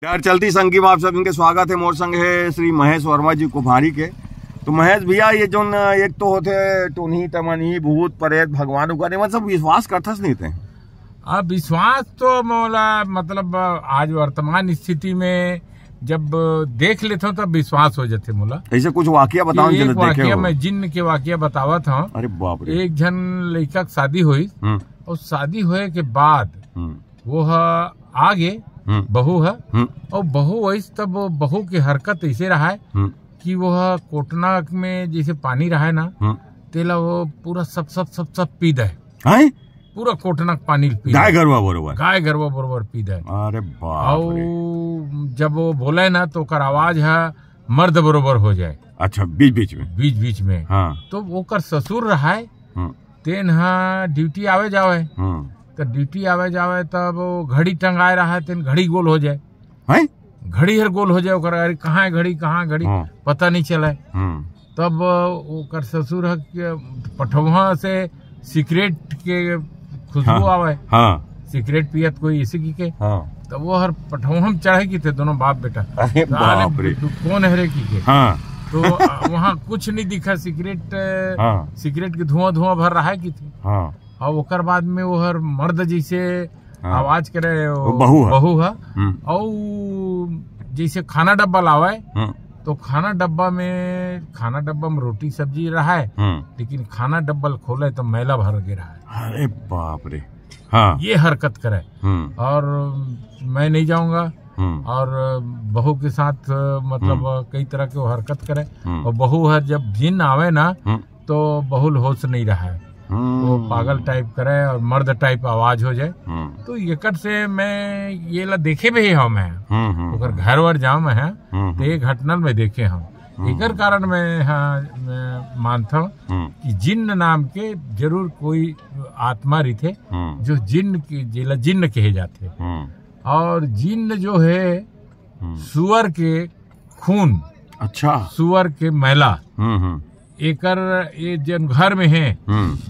यार चलती संग की आप सब इनके स्वागत है। मोर संग है श्री महेश वर्मा जी कुम्हारी के। तो महेश भैया ये जो एक तो होते टोनी तमनी भूत प्रेत भगवान उगने मतलब विश्वास करथस नहीं थे। अब विश्वास तो मौला मतलब आज वर्तमान स्थिति में जब देख लेते हो तब विश्वास हो जाते मोला। ऐसे कुछ वाकया बताओ। एक वाकया मैं जिन्न के वाकया बतावा था। अरे बाप रे। एक जन लड़का की शादी हुई और शादी होए के बाद वो आगे बहू है और बहू वैसे तब बहू की हरकत ऐसे रहा है कि वो कोटना में जैसे पानी रहा है ना तेला वो पूरा सब पी दे पूरा कोटना पानी पी गाय गरवा बरोबर पी दे। अरे बाप रे। जब वो बोले ना तो कर आवाज है मर्द बरोबर हो जाए। अच्छा बीच में हाँ। तो वो कर ससुर रहा है तेन ड्यूटी आवे जावे तो ड्यूटी आवे जावे तब वो घड़ी टंगाए रहा है तेन घड़ी गोल हो जाए घड़ी हर गोल हो जाए। अरे कहाँ घड़ी पता नहीं चले। तब वो कर ससुर पठौहा से सिगरेट के खुशबू आवे सिगरेट पियत कोई इसी की के तब वो हर पठौहा में चढ़े की थे दोनों बाप बेटा। बाप रे। कौन है रे की के तो वहाँ कुछ नहीं दिखा सिगरेट के धुआं भर रहा है की थे। और ओकर बाद में वो हर मर्द जैसे आवाज करे बहू है और जैसे खाना डब्बा लावे तो खाना डब्बा में रोटी सब्जी रहा है लेकिन खाना डब्बा खोले तो मैला भर गिरा है। अरे बाप रे। हाँ। ये हरकत करे और मैं नहीं जाऊंगा और बहू के साथ मतलब कई तरह के वो हरकत करे और बहू है जब जिन आवे ना तो बहुल होश नहीं रहा है वो पागल टाइप करे और मर्द टाइप आवाज हो जाए। तो एकट से मैं ये ला देखे भी हम है घर वर जाओ मैं है तो एक घटना में देखे हम एकर कारण मैं मानता हूँ कि जिन्न नाम के जरूर कोई आत्मा रही थे जो जिन्न कहे जाते और जिन्न जो है सुअर के खून अच्छा सुअर के मैला एकर ये जन घर में है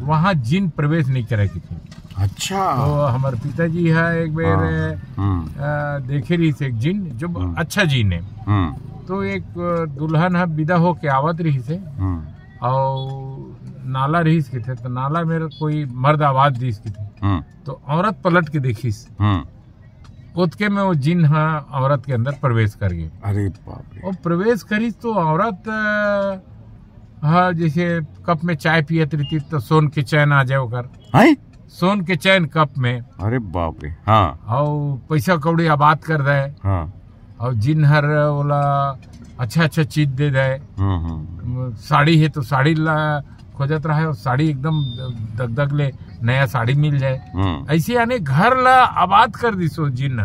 वहाँ जिन प्रवेश नहीं करे की थी। अच्छा। तो हमारे पिताजी है एक बार देखे रही थे एक जिन जो अच्छा जिन है तो एक दुल्हन है विदा हो के आवत रही से और नाला रही के थे तो नाला में कोई मर्द आवाज दी की थी तो औरत पलट के देखीस उतके में वो जिन औरत के अंदर प्रवेश कर गए। अरे बाप रे। और प्रवेश करी तो औरत हाँ जैसे कप में चाय पियत रही तो सोन के चैन आ जाए ओकर सोन के चैन कप में। अरे बाप रे। हाँ। और पैसा कौड़ी आबाद कर दे हाँ। और जिन हर बोला अच्छा चीज दे दे साड़ी है तो साड़ी ला खोजत रहा है और साड़ी एकदम दगदग ले नया साड़ी मिल जाए ऐसे यानी घर ला आबाद कर दी सो जिन।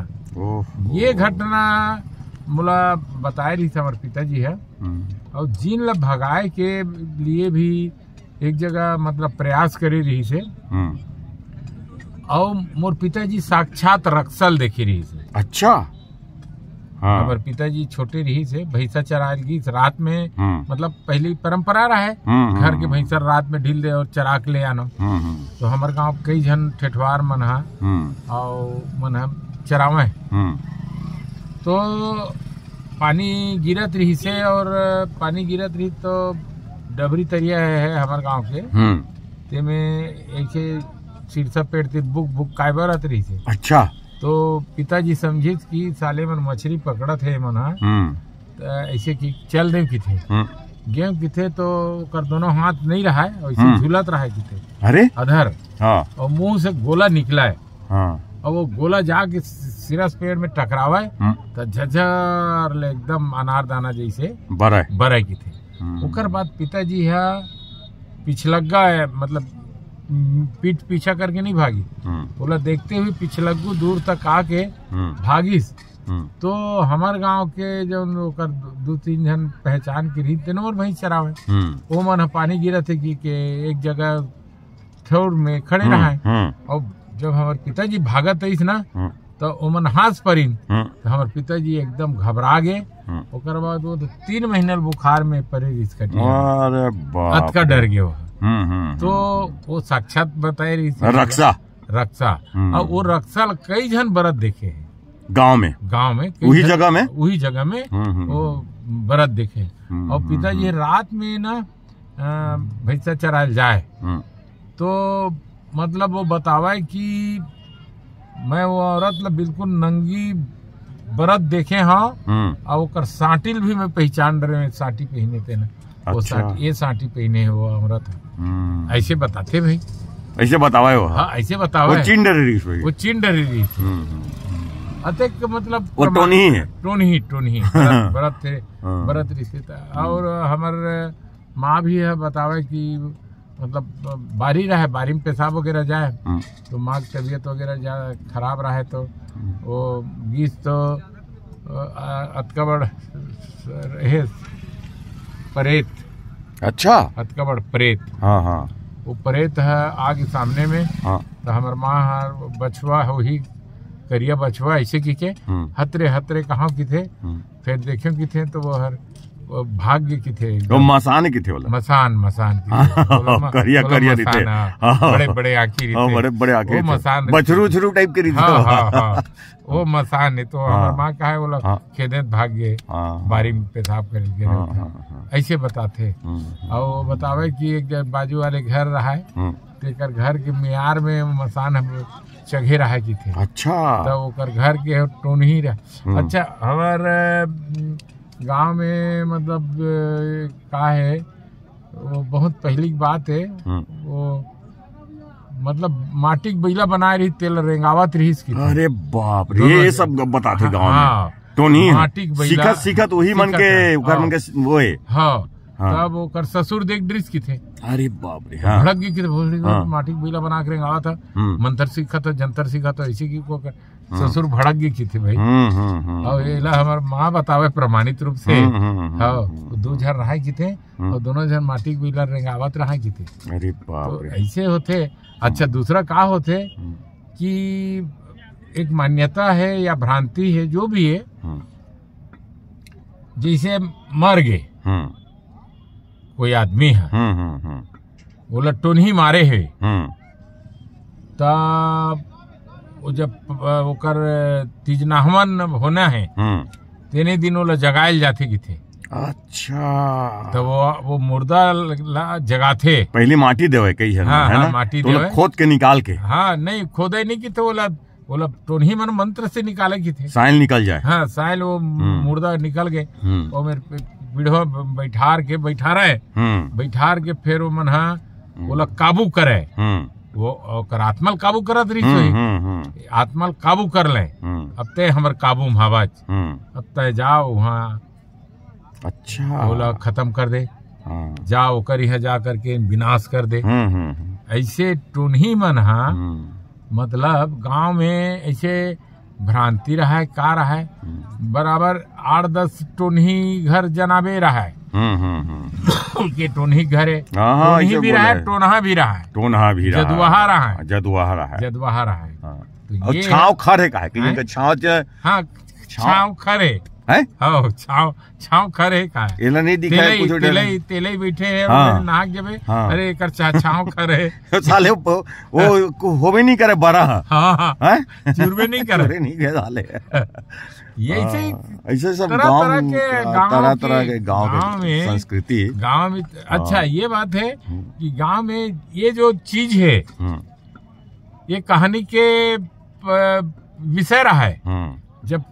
ये घटना मुला बताए रही थी हमारे पिताजी है और जिन ला भगाए के लिए भी एक जगह मतलब प्रयास करे रही से और मोर पिताजी साक्षात रक्सल देखे रही से। अच्छा। हाँ। हमारे पिताजी छोटे रही से भैंसा चरा गई रात में मतलब पहली परंपरा रहा है घर के भैंसा रात में ढील दे और चरा के ले आना। तो हमारे गांव कई जन ठेठवार मन है और मन चरावे तो पानी गिरत रही से और पानी गिरत रही तो डबरी तरिया है हमारे गांव के ते में एक शीर्षा पेड़ ते बुक काय बरत रही से। अच्छा। तो पिताजी समझी कि साले मन मछली पकड़त है मन ऐसे कि चल दे की थे गेम की थे तो कर दोनों हाथ नहीं रहा है और ऐसे झूलत रहा है की थे। अरे अधर हाँ। और मुंह से गोला निकला है हाँ। और वो गोला जाके सिरस पेड़ में टकरावा तो झझर ले एकदम अनारदाना जैसे बराई की थे। उकर बाद पिताजी है पिछलग्गा है मतलब पीठ पीछा करके नहीं भागी बोला देखते हुए पिछलग्गू दूर तक आके भागीस। तो हमारे गांव के जो 2-3 जन पहचान की रही तेन और वहीं चरावे वो मन पानी गिरा थे कि एक जगह ठोर में खड़े रहा और जब हमारे पिताजी भागत इस ना तो ओमन हाथ परिन तो हमारे पिताजी एकदम घबरा गए। ओकर बाद वो 3 महीने बुखार में परे अत का डर गया तो वो साक्षात बताए रही रक्षा और वो रक्षा कई जन बरत देखे है गांव में वही जगह में वो बरत देखे। और पिताजी रात में ना भैंसा चरायल जाए तो मतलब वो बतावा कि मैं वो औरत बिल्कुल नंगी बरत देखे हाँ और ओकर साटिल भी मैं पहचान रहे साटी पहने थे ना। वो अच्छा। ये साटी पहने है वो औरत ऐसे बताते भाई, ऐसे बतावा हो। हाँ ऐसे बतावा वो चीन डरी रही अतक मतलब वो टोनी है टोनी बरत थे बरत रिश्ते था। और हमारे माँ भी है बतावे कि मतलब बारी रहे बारी में पेशाब वगैरह जाए तो माँ की तबीयत वगैरह खराब रहे तो वो गीस तो अतकबड़ परेत। अच्छा अतकबड़ परेत। हाँ हाँ वो परेत है आगे सामने में। हाँ। तो हमार माँ बछवा हो ही करिया बछवा ऐसे की के हतरे कहाँ की थे फिर देखियो की थे तो वो हर भाग्य की थे वो मसान की थे मसान करिया थे बड़े बड़े आखिर बड़े आखिर मसान बछरू टाइप के वो मसान है। तो हमार माँ का है बोला खेदत भाग्य बारी में पेशाब कर ऐसे बताते। और वो बतावे कि एक बाजू वाले घर रहा है तेकर घर के मियार में मसान हम चघे रहा की थे। अच्छा तो ओकर घर के टोन ही रहा। अच्छा हमारे गांव में मतलब का है वो बहुत पहली बात है वो मतलब माटी के बैला बनाए रही तेल रेंगावत रही इसकी। अरे बाप रे ये सब बताते गांव में तो नहीं माटी के बैला सीखत वही मन के वो है। हाँ तब ओकर ससुर देख ड्रिस की थे। अरे बाप रे भड़क गई कि माटी के बैला बना के रेंगावा था मंत्र सीखा था जंतर सीखा था ऐसे की को ससुर भड़क गई की थी भाई। और ये हमारे माँ बतावे प्रमाणित रूप से हाँ 2 जन रहा की थे और दोनों जन माटी के बैला रेंगावत रहा की थे। अरे बाप तो ऐसे होते। अच्छा दूसरा का होते कि एक मान्यता है या भ्रांति है जो भी है जैसे मर गए कोई आदमी है वो लट्टून ही मारे है तब वो जब ओकर तीजनाहवन होना है तेने दिन वो जगायल जाते की थे। अच्छा तो वो मुर्दा जगाते पहले माटी देवे कई है हाँ, है हाँ, ना माटी तो देवे खोद के निकाल के हाँ नहीं खोदे नहीं की तो बोला टोनी मन मंत्र से निकाले की थे साइल निकल जाए। हाँ साइल वो मुर्दा निकल गए और मेरे पीढ़ो बैठार के फिर वो मन बोला काबू करे वो आत्मल काबू करत रही आत्मल काबू कर ले अब ते हमर काबू में हवाज अब ते जाओ वहाँ। अच्छा बोला खत्म कर दे जाओ कर जा करके विनाश कर दे। ऐसे टोनही मन मतलब गांव में ऐसे भ्रांति रहा है का रहा है बराबर 8-10 टोनही घर जनाबे रहा है के टोनही घर है टोनही भी रहा है टोनहा भी रहा है जदवाहा रहा है। तो ये छाव खर है का है कि छाव हाँ छाव खर है हाँ छाव खर है का एला नहीं दिखा है कुछ तेले बैठे हैं नाक जबे अरे एकर छाव खर है साले वो होबे नहीं करे बड़ा हाँ चुरबे नहीं करे नहीं के साले ये ऐसे सब तरह के गांव में संस्कृति गांव में। अच्छा ये बात है कि गांव में ये जो चीज है ये कहानी के विषय रहा है। जब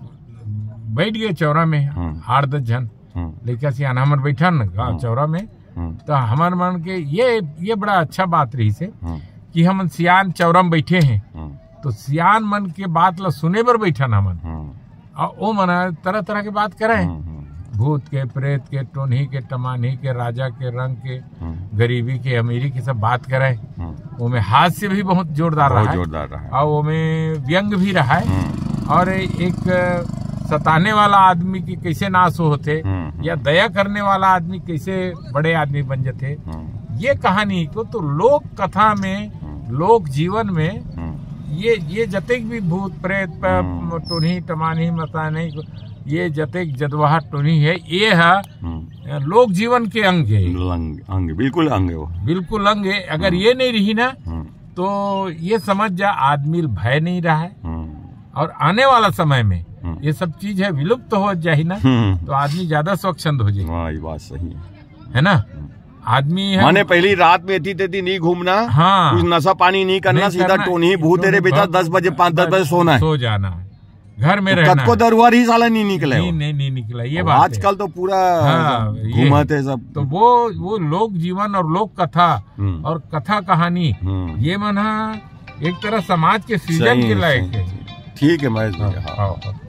बैठ गए चौरा में 8-10 जन लेकर सियाना हमर बैठा न गाँव चौरा में तो हमार मन के ये बड़ा अच्छा बात रही से कि हम सियान चौरा में बैठे हैं तो सियान मन के बात ला सुने बर बैठा ना मन और वो मन तरह तरह के बात करे भूत के प्रेत के टोनही के टमानी के राजा के रंग के गरीबी के अमीरी की सब बात करे। वो में हास्य भी बहुत जोरदार रहा है और वो में व्यंग भी रहा है और एक सताने वाला आदमी की कैसे नाश होते या दया करने वाला आदमी कैसे बड़े आदमी बन जाते। ये कहानी को तो लोक कथा में लोक जीवन में ये जतेक भी भूत प्रेत टोनी टमानी मतानी ये जतेक जदवाहा टोनी है ये है लोक जीवन के अंग है बिल्कुल अंग है बिल्कुल अंग है। अगर ये नहीं रही ना तो ये समझ जा आदमी भय नहीं रहा है और आने वाला समय में ये सब चीज है विलुप्त हो जाए ना तो आदमी ज्यादा स्वच्छंद हो जाए। हाँ, ये बात सही है ना। आदमी है माने पहली रात में तेती नहीं घूमना, हाँ, कुछ नशा पानी नहीं करना, सीधा टोनी भूत तेरे बेटा 10 बजे 5-10 बजे सोना है, सो जाना, घर में रहना। को दरबार ही साला नहीं निकले, नहीं निकला। ये बात आजकल तो पूरा घूमते सब। तो वो लोक जीवन और लोक कथा और कथा कहानी ये मना एक तरह समाज के सृजन के लायक है। ठीक है महेश भैया।